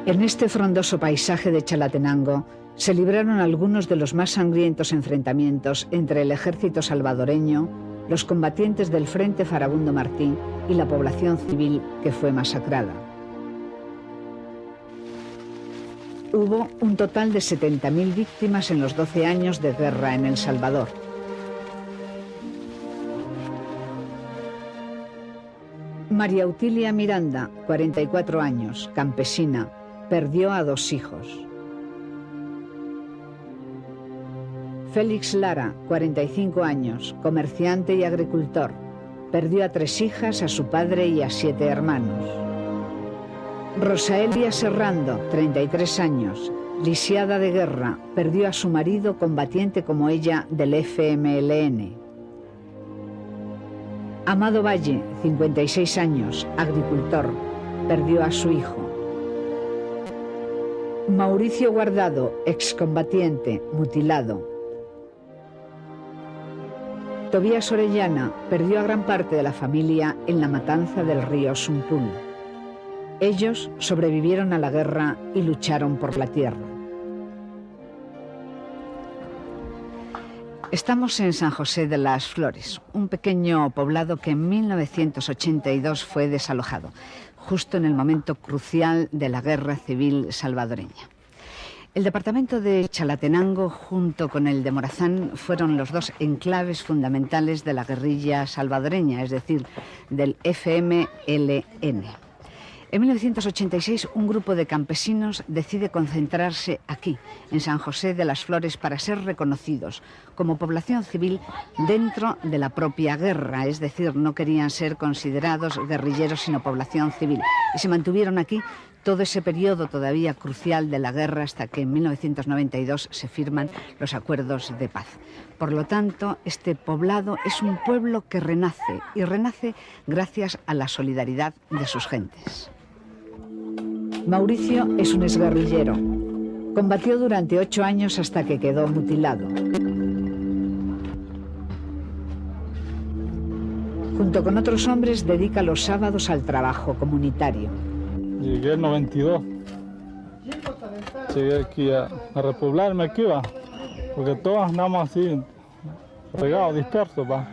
En este frondoso paisaje de Chalatenango se libraron algunos de los más sangrientos enfrentamientos entre el ejército salvadoreño, los combatientes del Frente Farabundo Martí y la población civil que fue masacrada. Hubo un total de 70.000 víctimas en los 12 años de guerra en El Salvador. María Utilia Miranda, 44 años, campesina, perdió a 2 hijos. Félix Lara, 45 años, comerciante y agricultor, perdió a 3 hijas, a su padre y a 7 hermanos. Rosaelia Serrando, 33 años, lisiada de guerra, perdió a su marido, combatiente como ella del FMLN. Amado Valle, 56 años, agricultor, perdió a su hijo. Mauricio Guardado, excombatiente, mutilado. Tobías Orellana perdió a gran parte de la familia en la matanza del río Sumpul. Ellos sobrevivieron a la guerra y lucharon por la tierra. Estamos en San José de las Flores, un pequeño poblado que en 1982 fue desalojado, justo en el momento crucial de la guerra civil salvadoreña. El departamento de Chalatenango junto con el de Morazán fueron los 2 enclaves fundamentales de la guerrilla salvadoreña, es decir, del FMLN. En 1986, un grupo de campesinos decide concentrarse aquí, en San José de las Flores, para ser reconocidos como población civil dentro de la propia guerra, es decir, no querían ser considerados guerrilleros, sino población civil. Y se mantuvieron aquí todo ese periodo todavía crucial de la guerra hasta que en 1992 se firman los acuerdos de paz. Por lo tanto, este poblado es un pueblo que renace, y renace gracias a la solidaridad de sus gentes. Mauricio es un exguerrillero. Combatió durante 8 años hasta que quedó mutilado. Junto con otros hombres dedica los sábados al trabajo comunitario. Llegué en 92. Llegué aquí a repoblarme aquí, va, porque todos andamos así, regados, dispersos, va.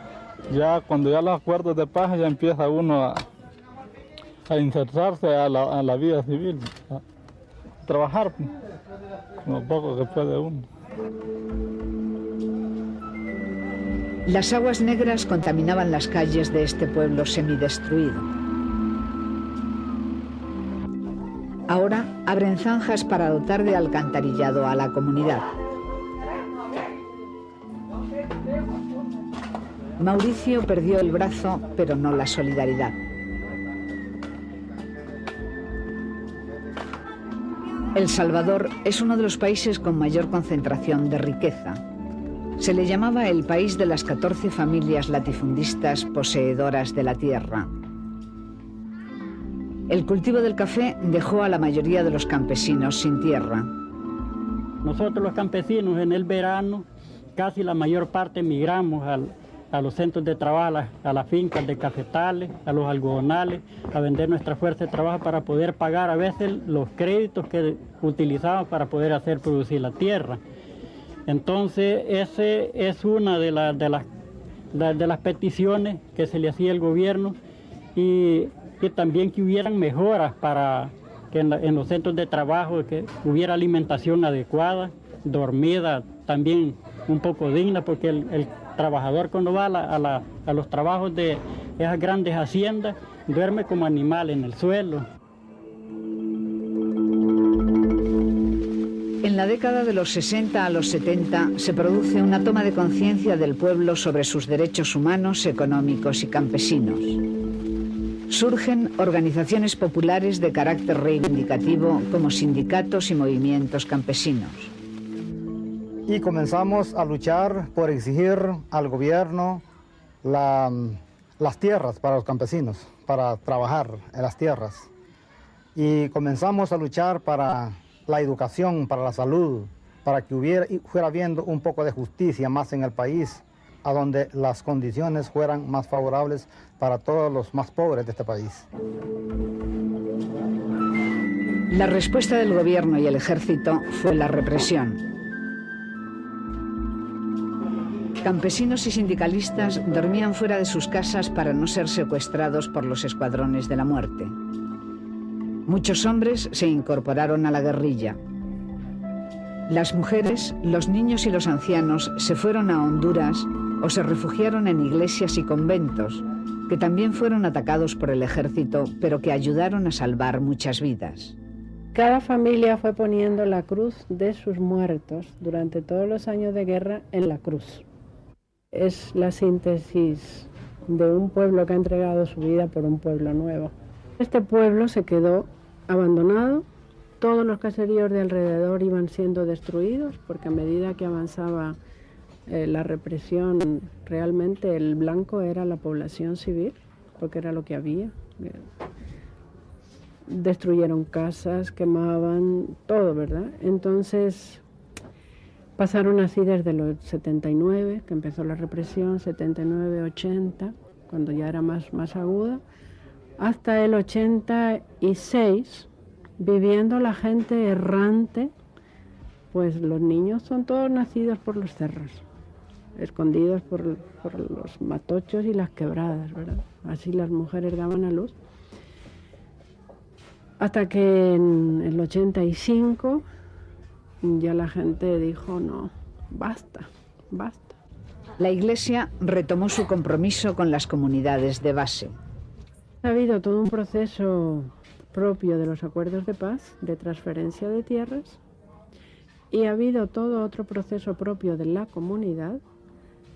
Ya cuando ya los acuerdos de paz ya empieza uno a insertarse a la vida civil, a trabajar lo poco que puede uno. Las aguas negras contaminaban las calles de este pueblo semidestruido. Ahora abren zanjas para dotar de alcantarillado a la comunidad. Mauricio perdió el brazo, pero no la solidaridad. El Salvador es uno de los países con mayor concentración de riqueza. Se le llamaba el país de las 14 familias latifundistas poseedoras de la tierra. El cultivo del café dejó a la mayoría de los campesinos sin tierra. Nosotros los campesinos en el verano casi la mayor parte migramos a los centros de trabajo, a las fincas de cafetales, a los algodonales, a vender nuestra fuerza de trabajo para poder pagar a veces los créditos que utilizábamos para poder hacer producir la tierra. Entonces, esa es una de las peticiones que se le hacía al gobierno, y también que hubieran mejoras para que en los centros de trabajo que hubiera alimentación adecuada, dormida también un poco digna, porque el trabajador cuando va a los trabajos de esas grandes haciendas duerme como animal en el suelo. En la década de los 60 a los 70 se produce una toma de conciencia del pueblo sobre sus derechos humanos, económicos y campesinos. Surgen organizaciones populares de carácter reivindicativo como sindicatos y movimientos campesinos. Y comenzamos a luchar por exigir al gobierno las tierras para los campesinos, para trabajar en las tierras. Y comenzamos a luchar para la educación, para la salud, para que fuera habiendo un poco de justicia más en el país, a donde las condiciones fueran más favorables para todos los más pobres de este país. La respuesta del gobierno y el ejército fue la represión. Campesinos y sindicalistas dormían fuera de sus casas para no ser secuestrados por los escuadrones de la muerte. Muchos hombres se incorporaron a la guerrilla. Las mujeres, los niños y los ancianos se fueron a Honduras o se refugiaron en iglesias y conventos, que también fueron atacados por el ejército, pero que ayudaron a salvar muchas vidas. Cada familia fue poniendo la cruz de sus muertos durante todos los años de guerra en la cruz. Es la síntesis de un pueblo que ha entregado su vida por un pueblo nuevo. Este pueblo se quedó abandonado, todos los caseríos de alrededor iban siendo destruidos porque a medida que avanzaba la represión, realmente el blanco era la población civil, porque era lo que había. Destruyeron casas, quemaban todo, ¿verdad? Entonces pasaron así desde los 79, que empezó la represión, 79, 80, cuando ya era más aguda, hasta el 86, viviendo la gente errante, pues los niños son todos nacidos por los cerros, escondidos por los matochos y las quebradas, ¿verdad? Así las mujeres daban a luz. Hasta que en el 85 ya la gente dijo, no, basta, basta. La Iglesia retomó su compromiso con las comunidades de base. Ha habido todo un proceso propio de los acuerdos de paz, de transferencia de tierras, y ha habido todo otro proceso propio de la comunidad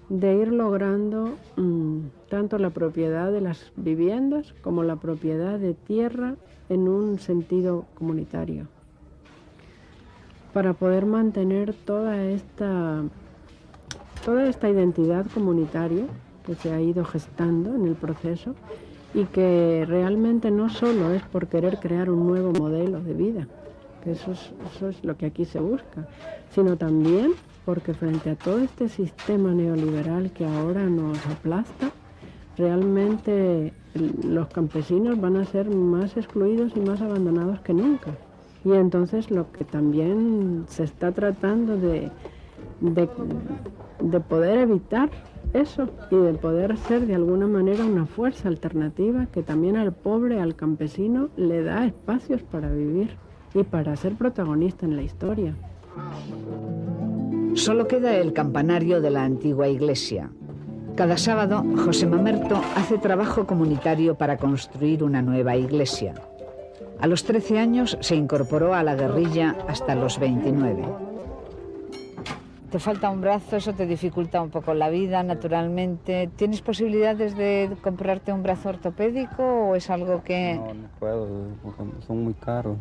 de ir logrando tanto la propiedad de las viviendas como la propiedad de tierra en un sentido comunitario, para poder mantener toda esta identidad comunitaria que se ha ido gestando en el proceso y que realmente no solo es por querer crear un nuevo modelo de vida, que eso es lo que aquí se busca, sino también porque frente a todo este sistema neoliberal que ahora nos aplasta, realmente los campesinos van a ser más excluidos y más abandonados que nunca. Y entonces lo que también se está tratando de poder evitar eso y de poder ser de alguna manera una fuerza alternativa que también al pobre, al campesino, le da espacios para vivir y para ser protagonista en la historia. Solo queda el campanario de la antigua iglesia. Cada sábado, José Mamerto hace trabajo comunitario para construir una nueva iglesia. A los 13 años se incorporó a la guerrilla hasta los 29. Te falta un brazo, eso te dificulta un poco la vida, naturalmente. ¿Tienes posibilidades de comprarte un brazo ortopédico o es algo que...? No puedo, porque son muy caros.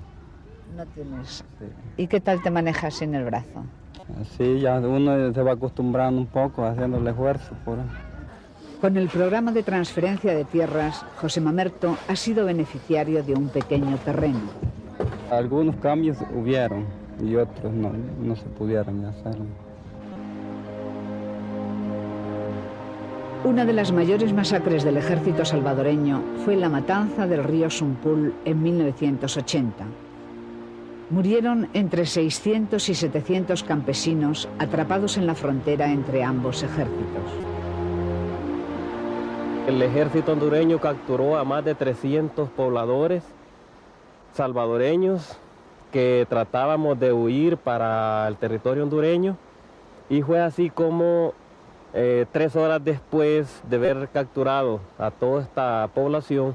No tienes. Sí. ¿Y qué tal te manejas sin el brazo? Sí, ya uno se va acostumbrando un poco, haciéndole esfuerzo. Con el programa de transferencia de tierras, José Mamerto ha sido beneficiario de un pequeño terreno. Algunos cambios hubieron y otros no se pudieron hacer. Una de las mayores masacres del ejército salvadoreño fue la matanza del río Sumpul en 1980. Murieron entre 600 y 700 campesinos atrapados en la frontera entre ambos ejércitos. El ejército hondureño capturó a más de 300 pobladores salvadoreños que tratábamos de huir para el territorio hondureño, y fue así como 3 horas después de haber capturado a toda esta población,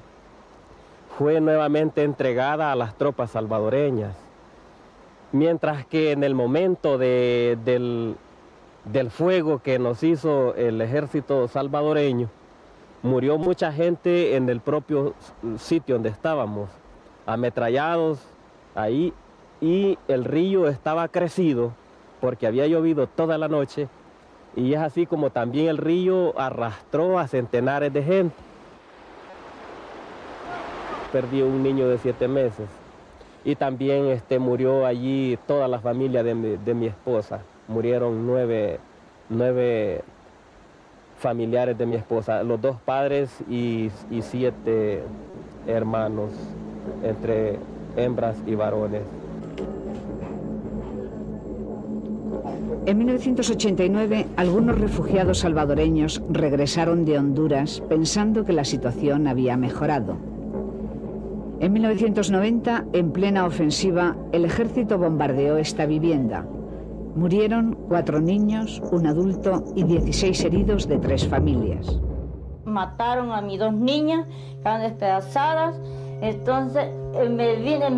fue nuevamente entregada a las tropas salvadoreñas. Mientras que en el momento del fuego que nos hizo el ejército salvadoreño, murió mucha gente en el propio sitio donde estábamos, ametrallados ahí, y el río estaba crecido porque había llovido toda la noche, y es así como también el río arrastró a centenares de gente. Perdí un niño de 7 meses. Y también murió allí toda la familia de mi esposa. Murieron 9 familiares de mi esposa, los 2 padres y 7 hermanos, entre hembras y varones. En 1989, algunos refugiados salvadoreños regresaron de Honduras pensando que la situación había mejorado. En 1990, en plena ofensiva, el ejército bombardeó esta vivienda. Murieron 4 niños, un adulto y 16 heridos de 3 familias. Mataron a mis 2 niñas, estaban despedazadas. Entonces entonces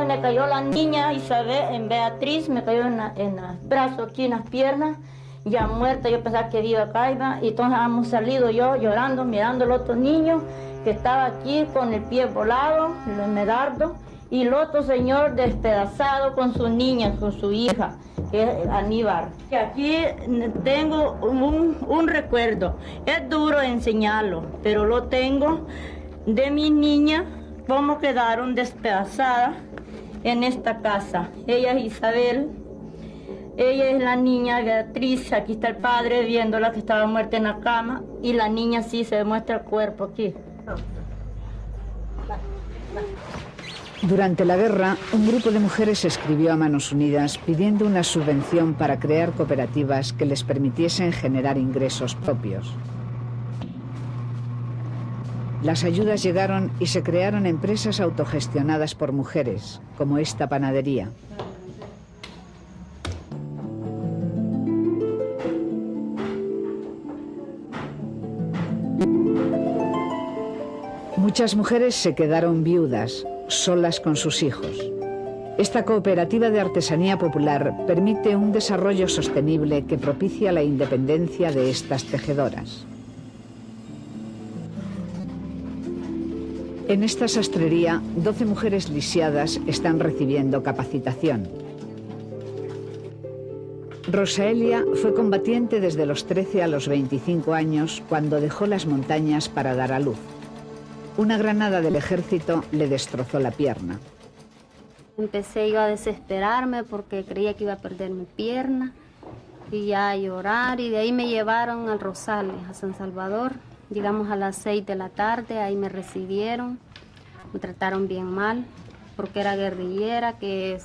me cayó la niña Isabel, en Beatriz, me cayó en los brazos, aquí en las piernas, ya muerta. Yo pensaba que iba a caer, y entonces hemos salido yo llorando, mirando al otro niño que estaba aquí con el pie volado, el medardo, y el otro señor despedazado con su niña, con su hija, que es Aníbal. Aquí tengo un recuerdo, es duro enseñarlo, pero lo tengo de mis niñas, cómo quedaron despedazadas en esta casa. Ella es Isabel, ella es la niña Beatriz, aquí está el padre viéndola que estaba muerta en la cama, y la niña sí se demuestra el cuerpo aquí. Durante la guerra, un grupo de mujeres escribió a Manos Unidas pidiendo una subvención para crear cooperativas que les permitiesen generar ingresos propios. Las ayudas llegaron y se crearon empresas autogestionadas por mujeres, como esta panadería. Muchas mujeres se quedaron viudas, solas con sus hijos. Esta cooperativa de artesanía popular permite un desarrollo sostenible que propicia la independencia de estas tejedoras. En esta sastrería, 12 mujeres lisiadas están recibiendo capacitación. Rosaelia fue combatiente desde los 13 a los 25 años, cuando dejó las montañas para dar a luz. Una granada del ejército le destrozó la pierna. Empecé yo a desesperarme porque creía que iba a perder mi pierna y ya a llorar, y de ahí me llevaron al Rosales, a San Salvador. Llegamos a las 6 de la tarde, ahí me recibieron, me trataron bien mal porque era guerrillera, que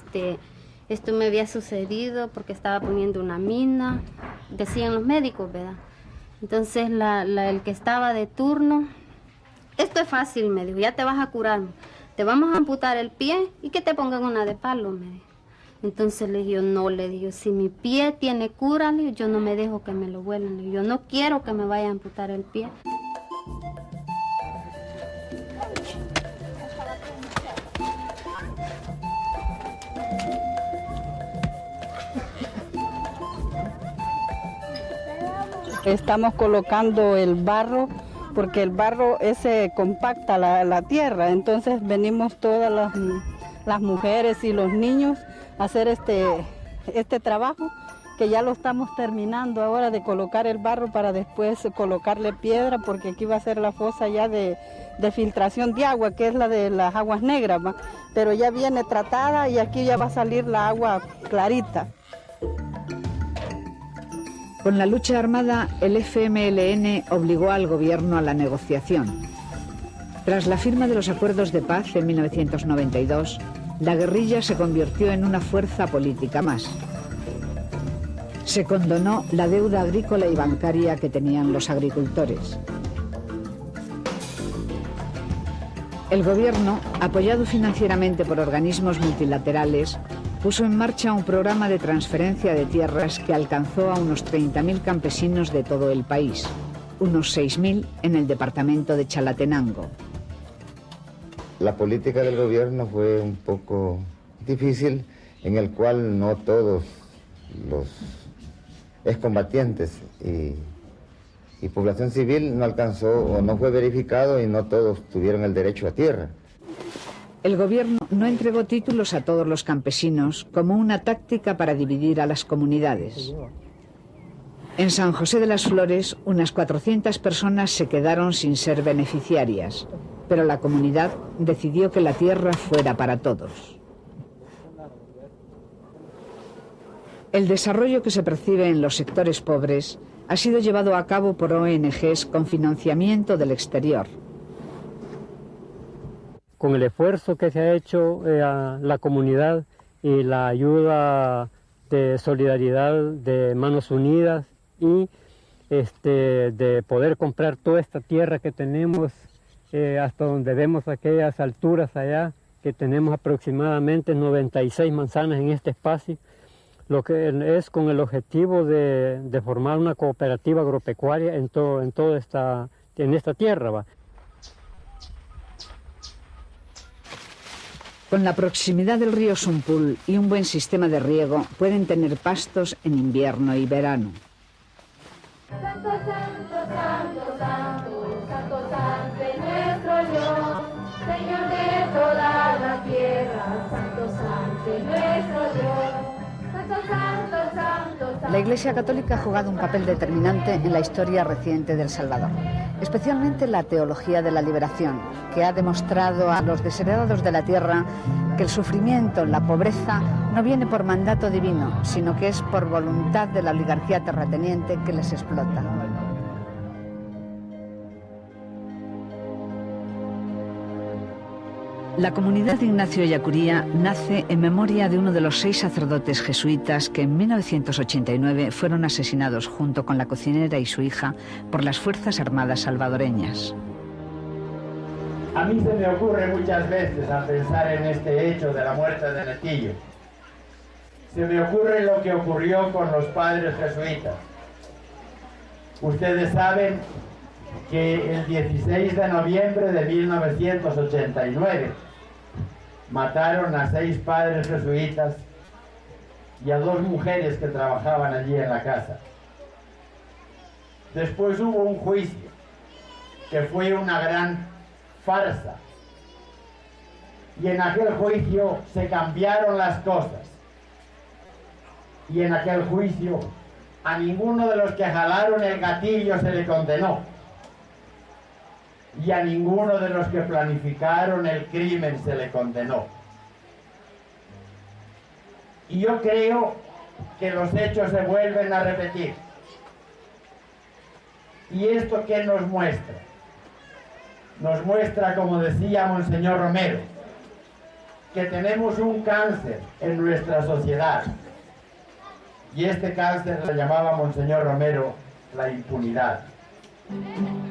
esto me había sucedido porque estaba poniendo una mina, decían los médicos, ¿verdad? Entonces el que estaba de turno, esto es fácil, me dijo, ya te vas a curar, te vamos a amputar el pie y que te pongan una de palo, me dijo. Entonces le dije, no, le dije, si mi pie tiene cura, le dije, yo no me dejo que me lo vuelen, le dije, yo no quiero que me vaya a amputar el pie. Estamos colocando el barro porque el barro ese compacta la tierra, entonces venimos todas las mujeres y los niños a hacer este trabajo, que ya lo estamos terminando ahora de colocar el barro para después colocarle piedra, porque aquí va a ser la fosa ya de filtración de agua, que es la de las aguas negras, ¿va? Pero ya viene tratada y aquí ya va a salir la agua clarita. Con la lucha armada, el FMLN obligó al gobierno a la negociación. Tras la firma de los acuerdos de paz en 1992, la guerrilla se convirtió en una fuerza política más. Se condonó la deuda agrícola y bancaria que tenían los agricultores. El gobierno, apoyado financieramente por organismos multilaterales, puso en marcha un programa de transferencia de tierras que alcanzó a unos 30.000 campesinos de todo el país, unos 6.000 en el departamento de Chalatenango. La política del gobierno fue un poco difícil, en el cual no todos los excombatientes y población civil no alcanzó o no fue verificado, y no todos tuvieron el derecho a tierra. El gobierno no entregó títulos a todos los campesinos como una táctica para dividir a las comunidades. En San José de las Flores, unas 400 personas se quedaron sin ser beneficiarias, pero la comunidad decidió que la tierra fuera para todos. El desarrollo que se percibe en los sectores pobres ha sido llevado a cabo por ONGs con financiamiento del exterior. con el esfuerzo que se ha hecho a la comunidad y la ayuda de solidaridad de Manos Unidas y de poder comprar toda esta tierra que tenemos hasta donde vemos aquellas alturas allá, que tenemos aproximadamente 96 manzanas en este espacio, lo que es con el objetivo de formar una cooperativa agropecuaria en esta tierra, ¿va? Con la proximidad del río Sumpul y un buen sistema de riego, pueden tener pastos en invierno y verano. Santo, santo, santo, santo, santo, santo es nuestro Dios, Señor de toda la tierra, santo, santo es nuestro Dios. Santo, santo, santo, santo. La Iglesia Católica ha jugado un papel determinante en la historia reciente de El Salvador, especialmente la teología de la liberación, que ha demostrado a los desheredados de la tierra que el sufrimiento, la pobreza, no viene por mandato divino, sino que es por voluntad de la oligarquía terrateniente que les explota. La comunidad de Ignacio Ellacuría nace en memoria de uno de los 6 sacerdotes jesuitas que en 1989 fueron asesinados junto con la cocinera y su hija por las Fuerzas Armadas salvadoreñas. A mí se me ocurre muchas veces al pensar en este hecho de la muerte de Netillo. Se me ocurre lo que ocurrió con los padres jesuitas. Ustedes saben que el 16 de noviembre de 1989 mataron a 6 padres jesuitas y a 2 mujeres que trabajaban allí en la casa. Después hubo un juicio que fue una gran farsa, y en aquel juicio se cambiaron las cosas, y en aquel juicio a ninguno de los que jalaron el gatillo se le condenó, y a ninguno de los que planificaron el crimen se le condenó. Y yo creo que los hechos se vuelven a repetir. ¿Y esto qué nos muestra? Nos muestra, como decía Monseñor Romero, que tenemos un cáncer en nuestra sociedad. Y este cáncer lo llamaba Monseñor Romero la impunidad.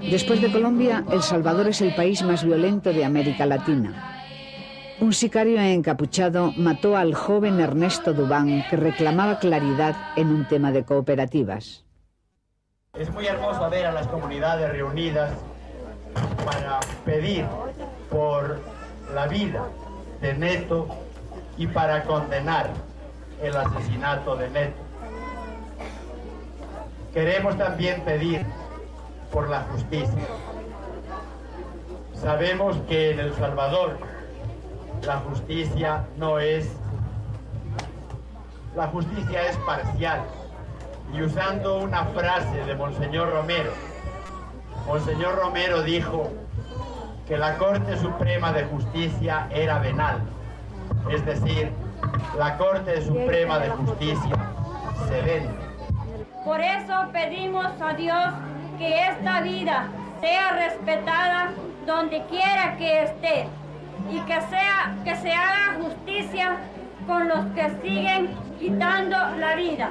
Después de Colombia, El Salvador es el país más violento de América Latina. Un sicario encapuchado mató al joven Ernesto Dubán, que reclamaba claridad en un tema de cooperativas. Es muy hermoso ver a las comunidades reunidas para pedir por la vida de Neto y para condenar el asesinato de Neto. Queremos también pedir por la justicia. Sabemos que en El Salvador la justicia es parcial. Y usando una frase de Monseñor Romero dijo que la Corte Suprema de Justicia era venal, es decir, la Corte Suprema de Justicia se vende. Por eso pedimos a Dios que esta vida sea respetada donde quiera que esté y que se haga justicia con los que siguen quitando la vida.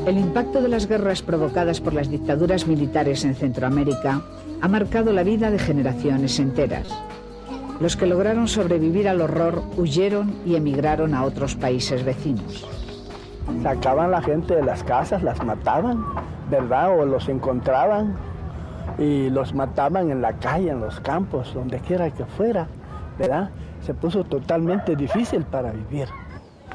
El impacto de las guerras provocadas por las dictaduras militares en Centroamérica ha marcado la vida de generaciones enteras. Los que lograron sobrevivir al horror huyeron y emigraron a otros países vecinos. Sacaban la gente de las casas, las mataban, ¿verdad? O los encontraban y los mataban en la calle, en los campos, donde quiera que fuera, ¿verdad? Se puso totalmente difícil para vivir.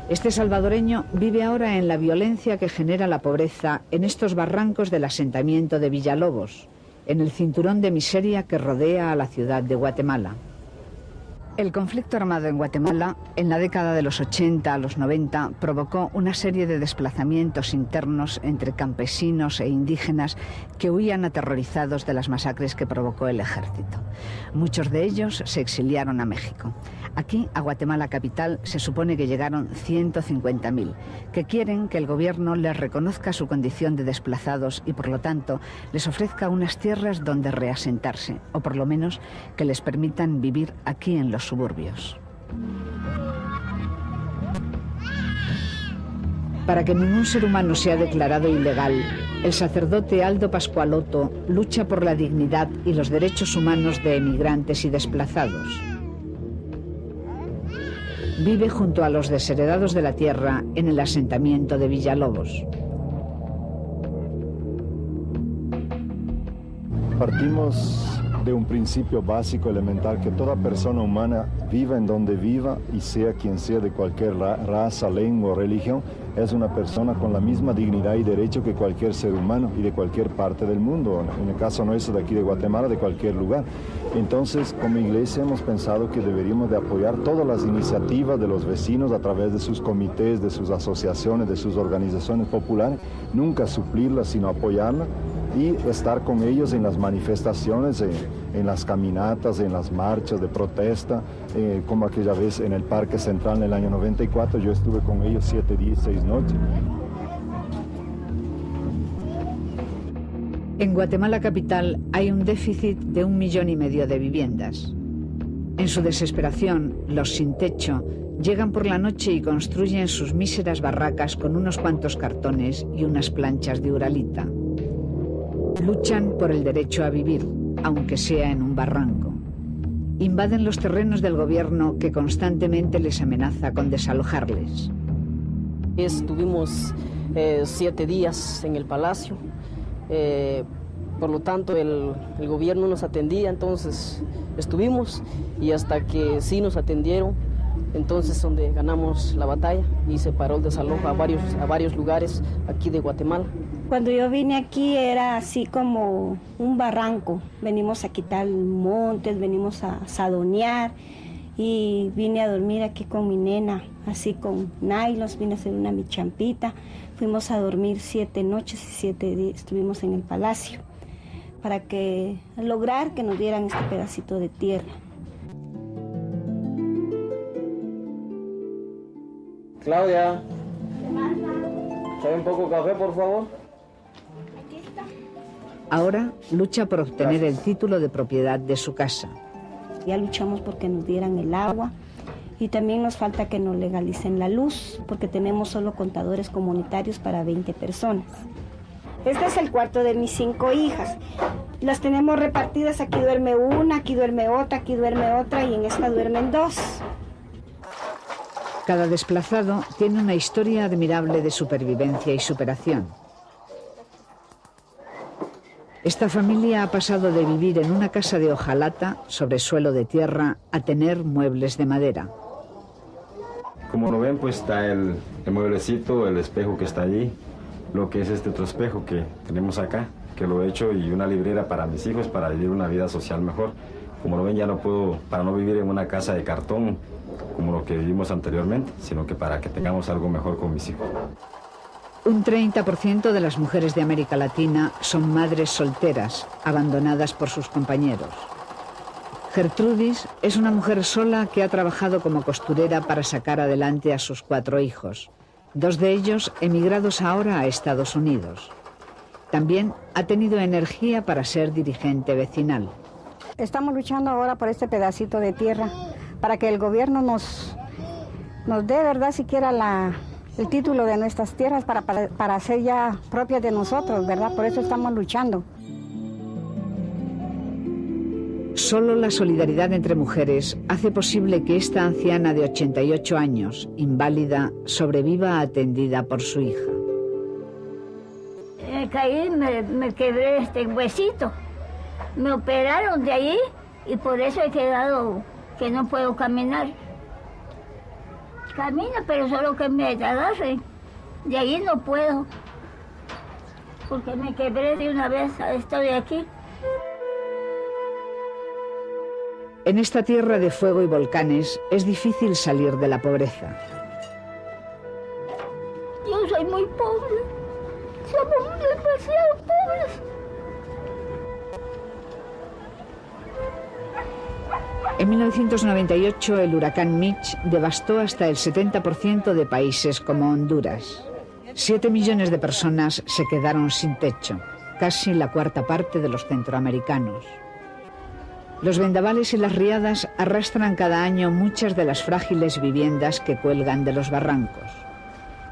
Este salvadoreño vive ahora en la violencia que genera la pobreza en estos barrancos del asentamiento de Villalobos, en el cinturón de miseria que rodea a la ciudad de Guatemala. El conflicto armado en Guatemala, en la década de los 80 a los 90, provocó una serie de desplazamientos internos entre campesinos e indígenas que huían aterrorizados de las masacres que provocó el ejército. Muchos de ellos se exiliaron a México. Aquí, a Guatemala capital, se supone que llegaron 150.000, que quieren que el gobierno les reconozca su condición de desplazados y, por lo tanto, les ofrezca unas tierras donde reasentarse, o por lo menos que les permitan vivir aquí en los suburbios. Para que ningún ser humano sea declarado ilegal, el sacerdote Aldo Pascualoto lucha por la dignidad y los derechos humanos de emigrantes y desplazados. Vive junto a los desheredados de la tierra en el asentamiento de Villalobos. Partimos de un principio básico elemental, que toda persona humana, viva en donde viva y sea quien sea, de cualquier raza, lengua o religión, es una persona con la misma dignidad y derecho que cualquier ser humano y de cualquier parte del mundo, en el caso nuestro de aquí de Guatemala, de cualquier lugar. Entonces, como iglesia hemos pensado que deberíamos de apoyar todas las iniciativas de los vecinos a través de sus comités, de sus asociaciones, de sus organizaciones populares, nunca suplirlas, sino apoyarlas y estar con ellos en las manifestaciones, en las caminatas, en las marchas de protesta, como aquella vez en el Parque Central en el año 94, yo estuve con ellos 7 días, 6 noches. En Guatemala capital hay un déficit de 1,5 millones de viviendas. En su desesperación, los sin techo llegan por la noche y construyen sus míseras barracas con unos cuantos cartones y unas planchas de uralita. Luchan por el derecho a vivir, aunque sea en un barranco. Invaden los terrenos del gobierno que constantemente les amenaza con desalojarles. Estuvimos 7 días en el palacio, por lo tanto el gobierno nos atendía, entonces estuvimos y hasta que sí nos atendieron, entonces donde ganamos la batalla y se paró el desalojo a varios lugares aquí de Guatemala. Cuando yo vine aquí era así como un barranco, venimos a quitar montes, venimos a sadonear y vine a dormir aquí con mi nena, así con nylons, vine a hacer una michampita, fuimos a dormir 7 noches y 7 días, estuvimos en el palacio para lograr que nos dieran este pedacito de tierra. Claudia, ¿trae un poco de café, por favor? Ahora lucha por obtener el título de propiedad de su casa. Ya luchamos porque nos dieran el agua y también nos falta que nos legalicen la luz, porque tenemos solo contadores comunitarios para 20 personas. Este es el cuarto de mis 5 hijas. Las tenemos repartidas, aquí duerme una, aquí duerme otra y en esta duermen 2. Cada desplazado tiene una historia admirable de supervivencia y superación. Esta familia ha pasado de vivir en una casa de hojalata sobre suelo de tierra a tener muebles de madera. Como lo ven, pues está el mueblecito, el espejo que está allí, lo que es este otro espejo que tenemos acá, que lo he hecho, y una librera para mis hijos para vivir una vida social mejor. Como lo ven, ya no puedo, para no vivir en una casa de cartón como lo que vivimos anteriormente, sino que para que tengamos algo mejor con mis hijos. Un 30% de las mujeres de América Latina son madres solteras, abandonadas por sus compañeros. Gertrudis es una mujer sola que ha trabajado como costurera para sacar adelante a sus 4 hijos, 2 de ellos emigrados ahora a Estados Unidos. También ha tenido energía para ser dirigente vecinal. Estamos luchando ahora por este pedacito de tierra, para que el gobierno nos dé, ¿verdad?, siquiera el título de nuestras tierras para ser ya propias de nosotros, ¿verdad? Por eso estamos luchando. Solo la solidaridad entre mujeres hace posible que esta anciana de 88 años, inválida, sobreviva atendida por su hija. Caí, me quebré este huesito. Me operaron de ahí y por eso he quedado que no puedo caminar. Camino, pero solo que me agarre. De ahí no puedo. Porque me quebré de una vez, estoy aquí. En esta tierra de fuego y volcanes es difícil salir de la pobreza. Yo soy muy pobre. Somos demasiado pobres. En 1998 el huracán Mitch devastó hasta el 70% de países como Honduras. 7 millones de personas se quedaron sin techo, casi la cuarta parte de los centroamericanos. Los vendavales y las riadas arrastran cada año muchas de las frágiles viviendas que cuelgan de los barrancos.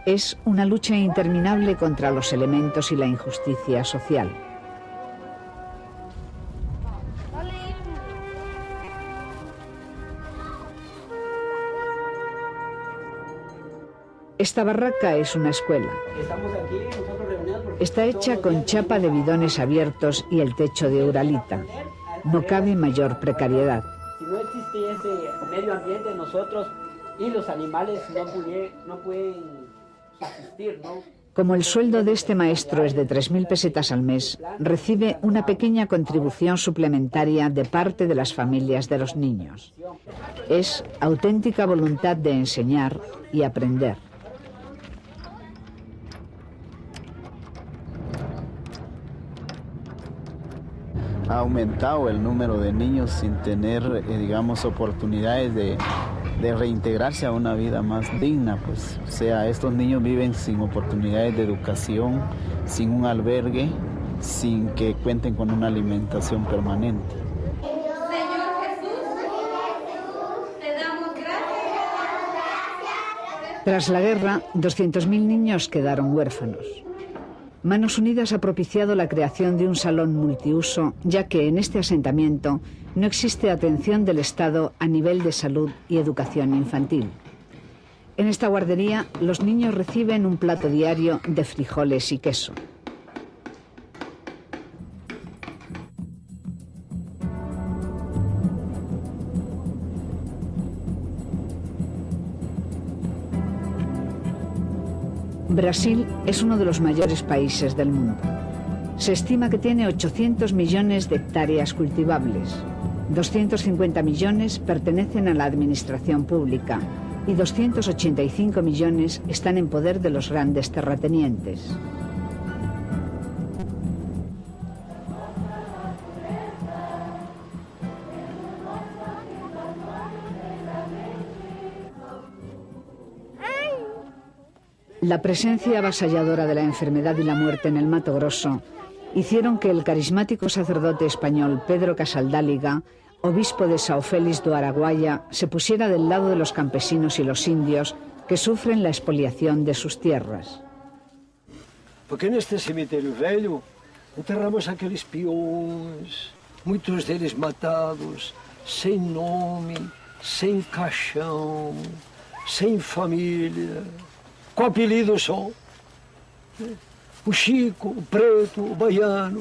Es una lucha interminable contra los elementos y la injusticia social. Esta barraca es una escuela. Está hecha con chapa de bidones abiertos y el techo de uralita. No cabe mayor precariedad. Si no existiese medio ambiente, nosotros y los animales no pueden subsistir, ¿no? Como el sueldo de este maestro es de 3.000 pesetas al mes, recibe una pequeña contribución suplementaria de parte de las familias de los niños. Es auténtica voluntad de enseñar y aprender. Ha aumentado el número de niños sin tener, digamos, oportunidades de reintegrarse a una vida más digna, pues. O sea, estos niños viven sin oportunidades de educación, sin un albergue, sin que cuenten con una alimentación permanente. Señor Jesús, te damos gracias. Tras la guerra, 200.000 niños quedaron huérfanos. Manos Unidas ha propiciado la creación de un salón multiuso, ya que en este asentamiento no existe atención del Estado a nivel de salud y educación infantil. En esta guardería, los niños reciben un plato diario de frijoles y queso. Brasil es uno de los mayores países del mundo. Se estima que tiene 800 millones de hectáreas cultivables. 250 millones pertenecen a la administración pública y 285 millones están en poder de los grandes terratenientes. La presencia avasalladora de la enfermedad y la muerte en el Mato Grosso hicieron que el carismático sacerdote español Pedro Casaldáliga, obispo de São Félix do Araguaia, se pusiera del lado de los campesinos y los indios que sufren la expoliación de sus tierras. Porque neste cemitério velho enterramos aqueles peões, muitos deles matados, sem nome, sem caixão, sem família, com apelido só. O Chico, o Preto, o Baiano.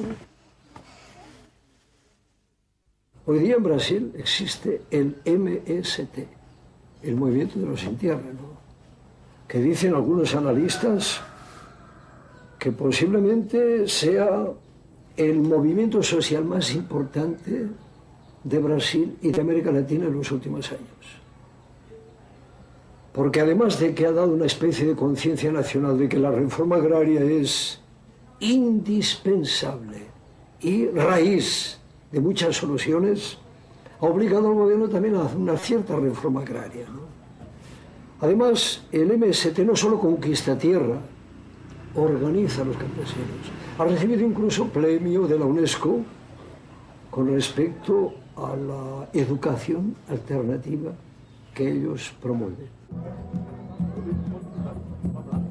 Hoy día en Brasil existe el MST, el Movimiento de los Sin Tierra, ¿no? Que dicen algunos analistas que posiblemente sea el movimiento social más importante de Brasil y de América Latina en los últimos años. Porque además de que ha dado una especie de conciencia nacional de que la reforma agraria es indispensable y raíz de muchas soluciones, ha obligado al gobierno también a hacer una cierta reforma agraria, ¿no? Además, el MST no solo conquista tierra, organiza a los campesinos. Ha recibido incluso premio de la UNESCO con respecto a la educación alternativa que ellos promueven.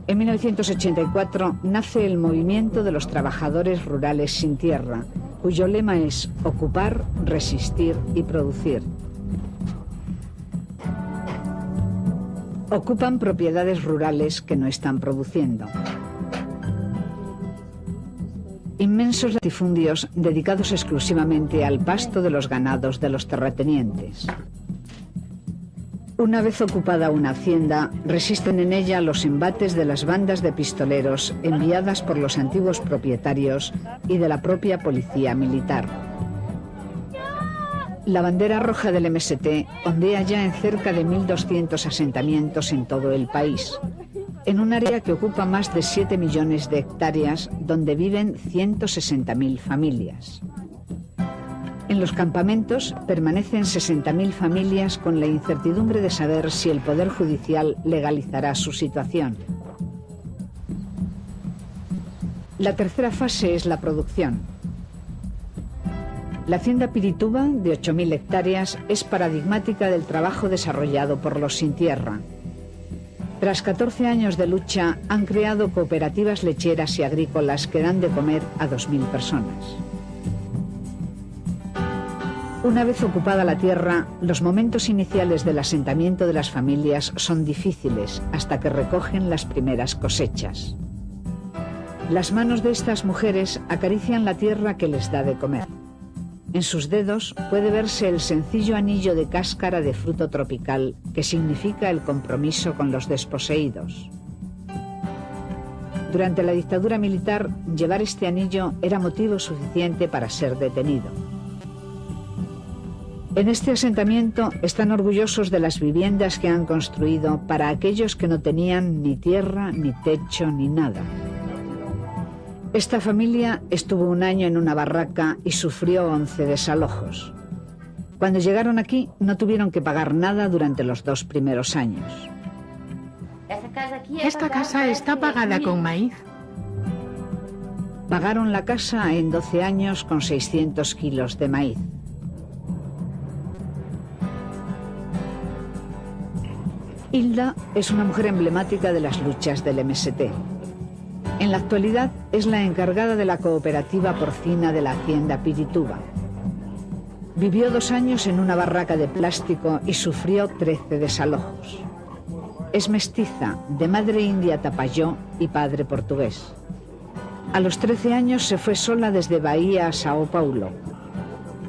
En 1984 nace el Movimiento de los Trabajadores Rurales Sin Tierra, cuyo lema es ocupar, resistir y producir. Ocupan propiedades rurales que no están produciendo. Inmensos latifundios dedicados exclusivamente al pasto de los ganados de los terratenientes. Una vez ocupada una hacienda, resisten en ella los embates de las bandas de pistoleros enviadas por los antiguos propietarios y de la propia policía militar. La bandera roja del MST ondea ya en cerca de 1.200 asentamientos en todo el país, en un área que ocupa más de 7 millones de hectáreas, donde viven 160.000 familias. En los campamentos permanecen 60.000 familias con la incertidumbre de saber si el Poder Judicial legalizará su situación. La tercera fase es la producción. La hacienda Pirituba, de 8.000 hectáreas, es paradigmática del trabajo desarrollado por los sin tierra. Tras 14 años de lucha, han creado cooperativas lecheras y agrícolas que dan de comer a 2.000 personas. Una vez ocupada la tierra, los momentos iniciales del asentamiento de las familias son difíciles hasta que recogen las primeras cosechas. Las manos de estas mujeres acarician la tierra que les da de comer. En sus dedos puede verse el sencillo anillo de cáscara de fruto tropical que significa el compromiso con los desposeídos. Durante la dictadura militar, llevar este anillo era motivo suficiente para ser detenido. En este asentamiento están orgullosos de las viviendas que han construido para aquellos que no tenían ni tierra, ni techo, ni nada. Esta familia estuvo un año en una barraca y sufrió 11 desalojos. Cuando llegaron aquí, no tuvieron que pagar nada durante los 2 primeros años. Esta casa está pagada con maíz. Pagaron la casa en 12 años con 600 kilos de maíz. Hilda es una mujer emblemática de las luchas del MST. En la actualidad es la encargada de la cooperativa porcina de la hacienda Pirituba. Vivió 2 años en una barraca de plástico y sufrió 13 desalojos. Es mestiza, de madre india tapayó y padre portugués. A los 13 años se fue sola desde Bahía a Sao Paulo.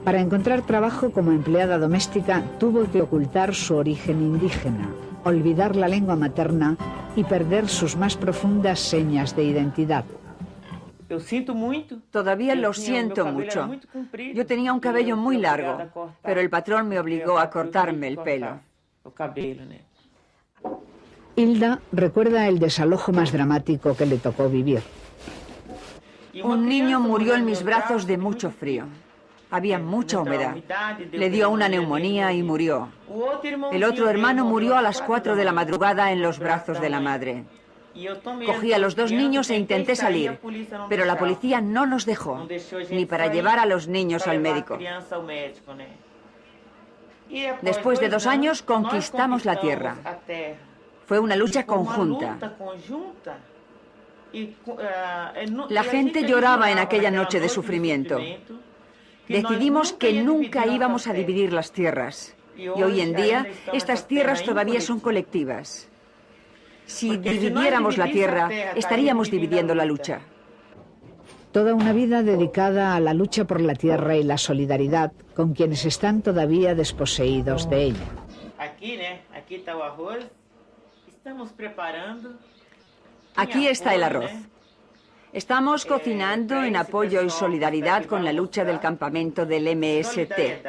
Para encontrar trabajo como empleada doméstica tuvo que ocultar su origen indígena, olvidar la lengua materna y perder sus más profundas señas de identidad. Todavía lo siento mucho. Yo tenía un cabello muy largo, pero el patrón me obligó a cortarme el pelo. Hilda recuerda el desalojo más dramático que le tocó vivir. Un niño murió en mis brazos de mucho frío. Había mucha humedad. Le dio una neumonía y murió. El otro hermano murió a las 4 de la madrugada en los brazos de la madre. Cogí a los 2 niños e intenté salir, pero la policía no nos dejó, ni para llevar a los niños al médico. Después de 2 años conquistamos la tierra. Fue una lucha conjunta. La gente lloraba en aquella noche de sufrimiento. Decidimos que nunca íbamos a dividir las tierras. Y hoy en día, estas tierras todavía son colectivas. Si dividiéramos la tierra, estaríamos dividiendo la lucha. Toda una vida dedicada a la lucha por la tierra y la solidaridad con quienes están todavía desposeídos de ella. Aquí está el arroz. Estamos cocinando en apoyo y solidaridad con la lucha del campamento del MST.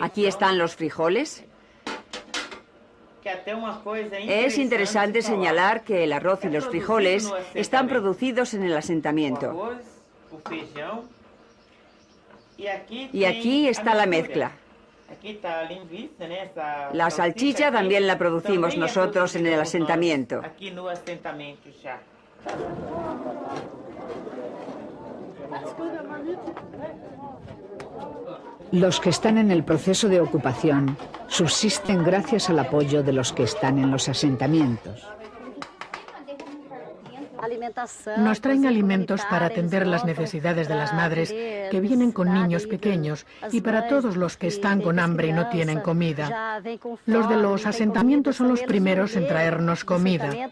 Aquí están los frijoles. Es interesante señalar que el arroz y los frijoles están producidos en el asentamiento. Y aquí está la mezcla. La salchicha también la producimos nosotros en el asentamiento. Los que están en el proceso de ocupación subsisten gracias al apoyo de los que están en los asentamientos. Nos traen alimentos para atender las necesidades de las madres que vienen con niños pequeños y para todos los que están con hambre y no tienen comida. Los de los asentamientos son los primeros en traernos comida.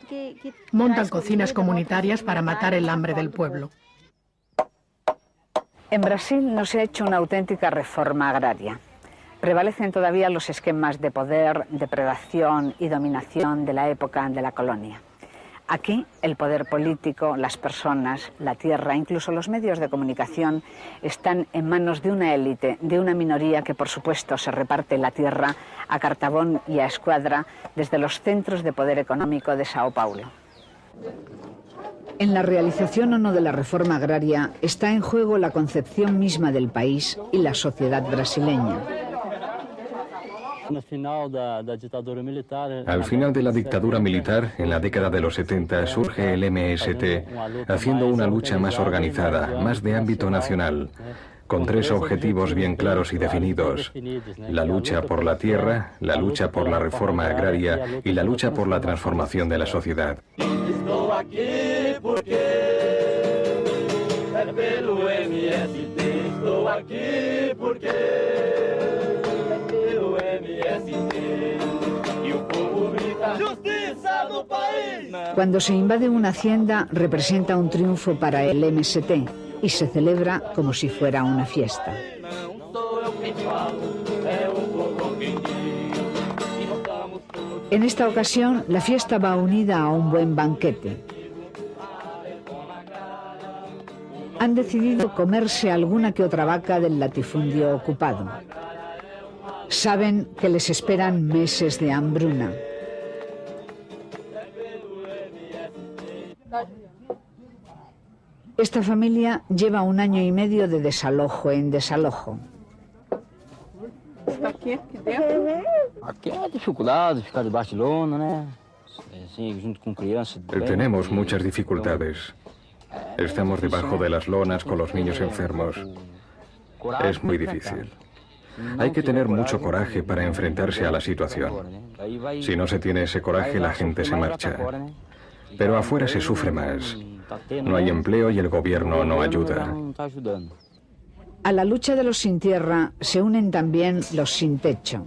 Montan cocinas comunitarias para matar el hambre del pueblo. En Brasil no se ha hecho una auténtica reforma agraria. Prevalecen todavía los esquemas de poder, depredación y dominación de la época de la colonia. Aquí el poder político, las personas, la tierra, incluso los medios de comunicación están en manos de una élite, de una minoría que por supuesto se reparte la tierra a cartabón y a escuadra desde los centros de poder económico de Sao Paulo. En la realización o no de la reforma agraria está en juego la concepción misma del país y la sociedad brasileña. Al final de la dictadura militar, en la década de los 70, surge el MST, haciendo una lucha más organizada, más de ámbito nacional, con 3 objetivos bien claros y definidos: la lucha por la tierra, la lucha por la reforma agraria y la lucha por la transformación de la sociedad. Cuando se invade una hacienda, representa un triunfo para el MST y se celebra como si fuera una fiesta. En esta ocasión, la fiesta va unida a un buen banquete. Han decidido comerse alguna que otra vaca del latifundio ocupado. Saben que les esperan meses de hambruna. Esta familia lleva 1 año y medio de desalojo en desalojo. Aqui é dificuldade ficar debaixo de lona, né? Assim, junto com crianças. Tenemos muchas dificultades. Estamos debajo de las lonas con los niños enfermos. Es muy difícil. Hay que tener mucho coraje para enfrentarse a la situación. Si no se tiene ese coraje, la gente se marcha. Pero afuera se sufre más. No hay empleo y el gobierno no ayuda. A la lucha de los sin tierra se unen también los sin techo.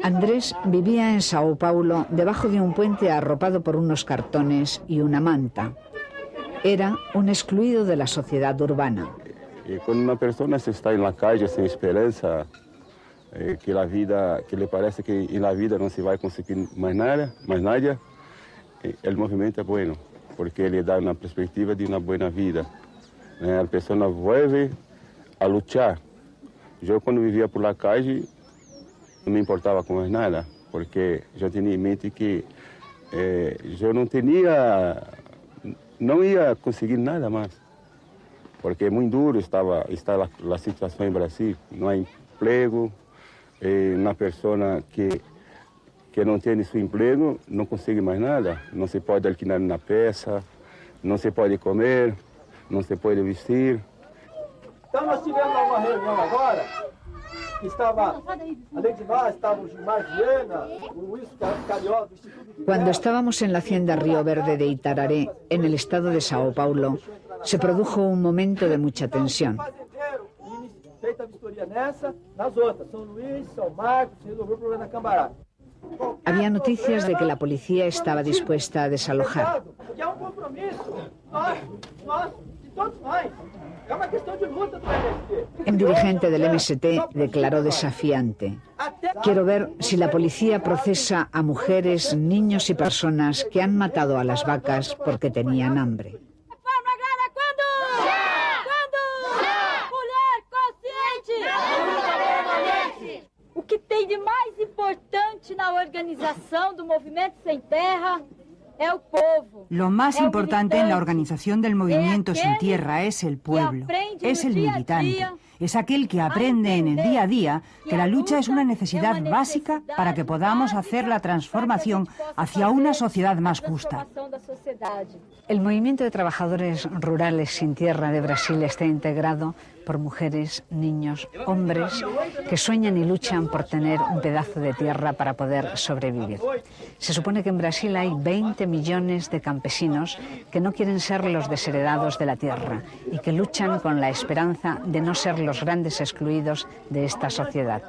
Andrés vivía en Sao Paulo debajo de un puente arropado por unos cartones y una manta. Era un excluido de la sociedad urbana. Y cuando una persona se está en la calle sin esperanza, que le parece que en la vida no se va a conseguir más nada, el movimiento es bueno, porque le da una perspectiva de una buena vida. La persona vuelve a luchar. Yo cuando vivía por la calle no me importaba con más nada, porque yo tenía en mente que yo no iba a conseguir nada más, porque es muy duro está la situación en Brasil. No hay empleo, una persona que no tiene su empleo no consigue más nada. No se puede alquilar una pieza, no se puede comer, no se puede vestir. Então nós tivemos uma reunião agora, que estava, além de nós, estava o Gilmar Viana, o Luís Carioca, o Instituto... Cuando estábamos en la hacienda Río Verde de Itararé, en el estado de Sao Paulo, se produjo un momento de mucha tensión. Feita a vistoria nessa, nas outras, São Luís, São Marcos, se resolveu o problema da Cambará. Había noticias de que la policía estaba dispuesta a desalojar. Porque é compromisso, nós, de todos nós. É uma questão de luta do MST. Un dirigente del MST declaró desafiante: quiero ver si la policía procesa a mujeres, niños y personas que han matado a las vacas porque tenían hambre. O que tem de mais importante na organização do Movimento Sem Terra é o povo. Lo más importante en la organización del Movimiento Sin Tierra es el pueblo, es el militante, es aquel que aprende en el día a día que la lucha es una necesidad básica para que podamos hacer la transformación hacia una sociedad más justa. El movimiento de trabajadores rurales sin tierra de Brasil está integrado por mujeres, niños, hombres que sueñan y luchan por tener un pedazo de tierra para poder sobrevivir. Se supone que en Brasil hay 20 millones de campesinos que no quieren ser los desheredados de la tierra y que luchan con la esperanza de no ser los grandes excluidos de esta sociedad.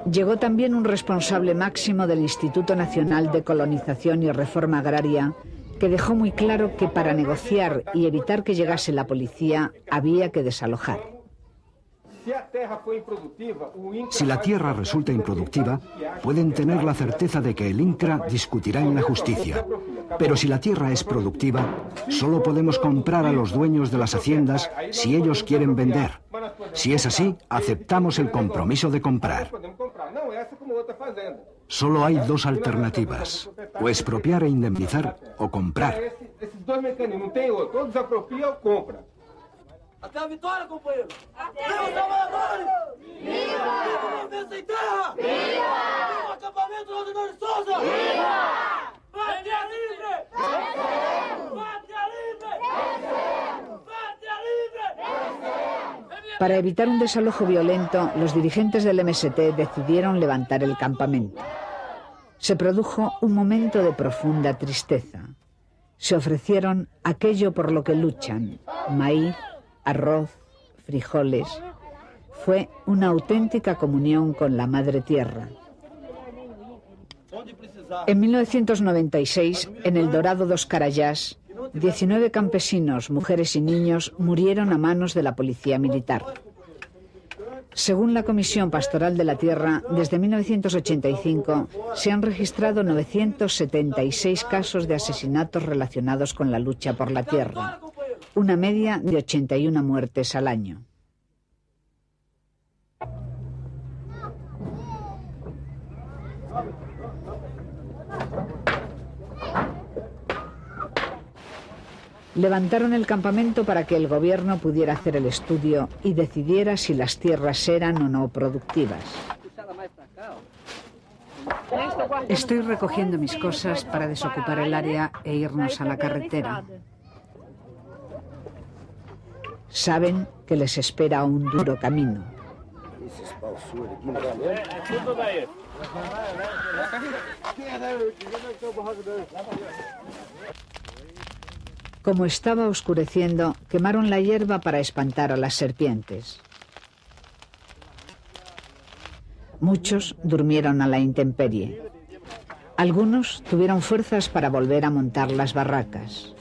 Llegó también un responsable máximo del Instituto Nacional de Colonización y Reforma Agraria, que dejó muy claro que para negociar y evitar que llegase la policía había que desalojar. Si la tierra resulta improductiva, pueden tener la certeza de que el INCRA discutirá en la justicia. Pero si la tierra es productiva, solo podemos comprar a los dueños de las haciendas si ellos quieren vender. Si es así, aceptamos el compromiso de comprar. Solo hay dos alternativas, o expropiar e indemnizar, o comprar. Até a vitória, companheiro! Viva os trabalhadores! Viva! Viva o Movimento Sem Terra! Viva! Viva o acampamento do Aldemar de Souza! Viva! Pátria livre! Pátria livre! Pátria livre! Para evitar un desalojo violento, los dirigentes del MST decidieron levantar el campamento. Se produjo un momento de profunda tristeza. Se ofrecieron aquello por lo que luchan: maíz, arroz, frijoles. Fue una auténtica comunión con la Madre Tierra. En 1996, en el Dorado dos Carayás, 19 campesinos, mujeres y niños murieron a manos de la policía militar. Según la Comisión Pastoral de la Tierra, desde 1985 se han registrado 976 casos de asesinatos relacionados con la lucha por la tierra, una media de 81 muertes al año. Levantaron el campamento para que el gobierno pudiera hacer el estudio y decidiera si las tierras eran o no productivas. Estoy recogiendo mis cosas para desocupar el área e irnos a la carretera. Saben que les espera un duro camino. Como estaba oscureciendo, quemaron la hierba para espantar a las serpientes. Muchos durmieron a la intemperie. Algunos tuvieron fuerzas para volver a montar las barracas.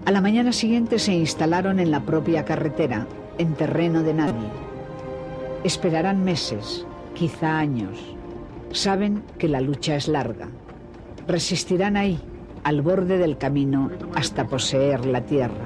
A la mañana siguiente se instalaron en la propia carretera, en terreno de nadie. Esperarán meses, quizá años. Saben que la lucha es larga. Resistirán ahí, al borde del camino, hasta poseer la tierra.